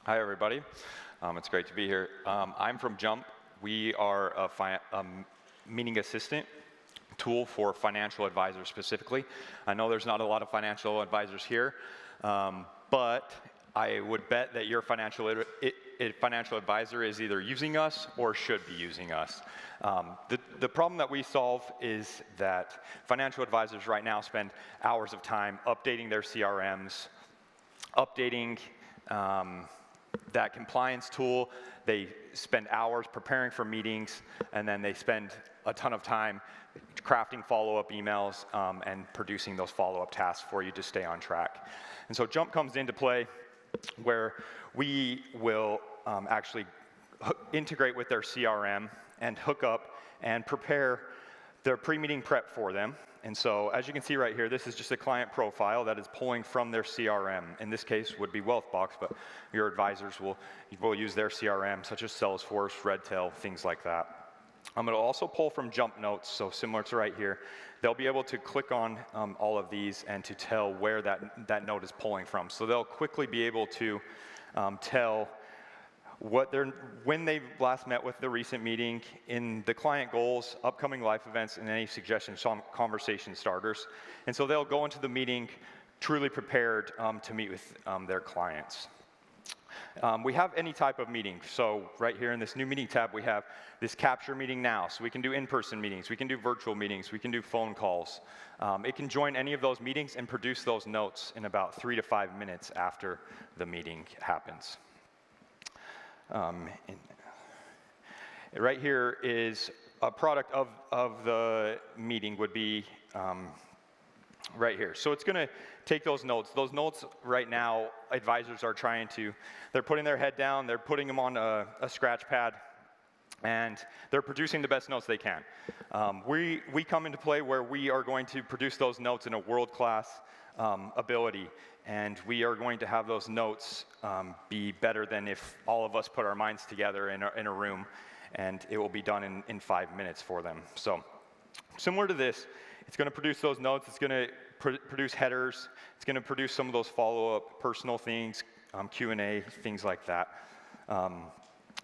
Hi, everybody. It's great to be here. I'm from Jump. We are a meeting assistant tool for financial advisors specifically. I know there's not a lot of financial advisors here, but I would bet that your financial advisor is either using us or should be using us. The problem that we solve is that financial advisors right now spend hours of time updating their CRMs, updating that compliance tool. They spend hours preparing for meetings, and then they spend a ton of time crafting follow-up emails and producing those follow-up tasks for you to stay on track. And so Jump comes into play where we will actually integrate with their CRM and hook up and prepare their pre-meeting prep for them. And so, as you can see right here, this is just a client profile that is pulling from their CRM. In this case, would be Wealthbox, but your advisors will use their CRM, such as Salesforce, Redtail, things like that. It'll also pull from Jump Notes, so similar to right here. They'll be able to click on all of these and to tell where that note is pulling from. So they'll quickly be able to tell when they last met with the recent meeting, in the client goals, upcoming life events, and any suggestions, conversation starters. And so they'll go into the meeting truly prepared to meet with their clients. We have any type of meeting. So right here in this new meeting tab, we have this capture meeting now. So we can do in-person meetings, we can do virtual meetings, we can do phone calls. It can join any of those meetings and produce those notes in about 3 to 5 minutes after the meeting happens. Right here is a product of the meeting would be right here. So it's going to take those notes. Those notes right now, advisors are they're putting their head down, they're putting them on a scratch pad, and they're producing the best notes they can. We come into play where we are going to produce those notes in a world-class ability, and we are going to have those notes be better than if all of us put our minds together in a room, and it will be done in 5 minutes for them. So similar to this, it's going to produce those notes, it's going to produce headers, it's going to produce some of those follow-up personal things, Q&A, things like that.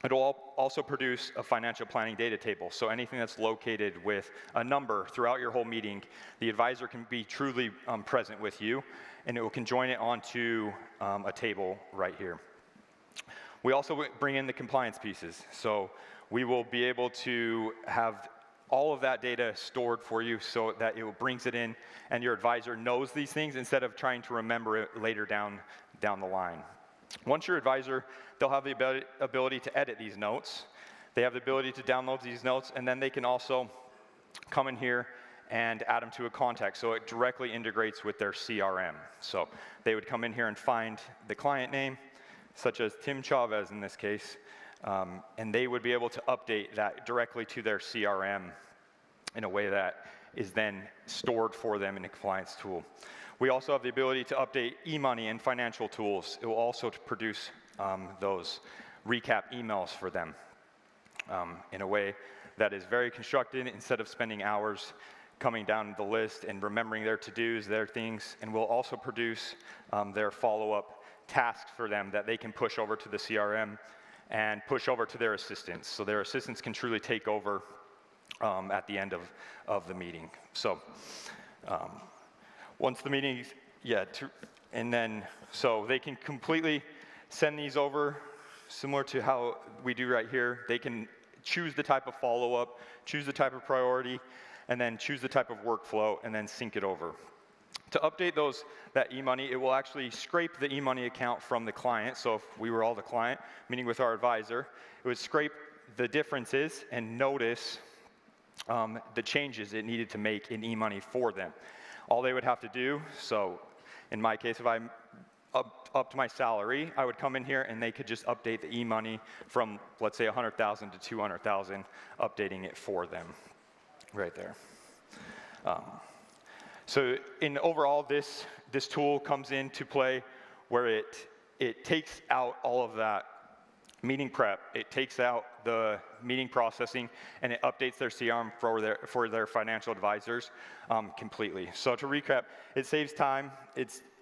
It'll also produce a financial planning data table, so anything that's located with a number throughout your whole meeting, the advisor can be truly present with you, and it can join it onto a table right here. We also bring in the compliance pieces, so we will be able to have all of that data stored for you so that it brings it in and your advisor knows these things instead of trying to remember it later down the line. Once your advisor, they'll have the ability to edit these notes. They have the ability to download these notes, and then they can also come in here and add them to a contact, so it directly integrates with their CRM. So they would come in here and find the client name, such as Tim Chavez in this case, and they would be able to update that directly to their CRM in a way that is then stored for them in a compliance tool. We also have the ability to update e-money and financial tools. It will also produce those recap emails for them in a way that is very constructed instead of spending hours coming down the list and remembering their to-dos, their things, and we'll also produce their follow-up tasks for them that they can push over to the CRM and push over to their assistants. So their assistants can truly take over at the end of the meeting. So once the meeting, so they can completely send these over, similar to how we do right here. They can choose the type of follow-up, choose the type of priority, and then choose the type of workflow, and then sync it over. To update that e-money, it will actually scrape the e-money account from the client. So if we were all the client, meeting with our advisor, it would scrape the differences and notice the changes it needed to make in e-money for them. All they would have to do, so in my case, if I upped my salary, I would come in here and they could just update the e-money from, let's say, 100,000 to 200,000, updating it for them right there. So in overall, this tool comes into play where it takes out all of that meeting prep, it takes out the meeting processing, and it updates their CRM for their financial advisors completely. So to recap, it saves time,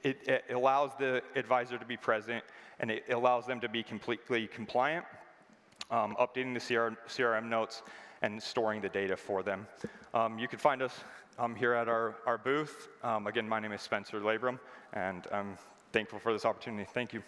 it allows the advisor to be present, and it allows them to be completely compliant, updating the CRM notes and storing the data for them. You can find us here at our booth. Again, my name is Spencer Labrum, and I'm thankful for this opportunity. Thank you.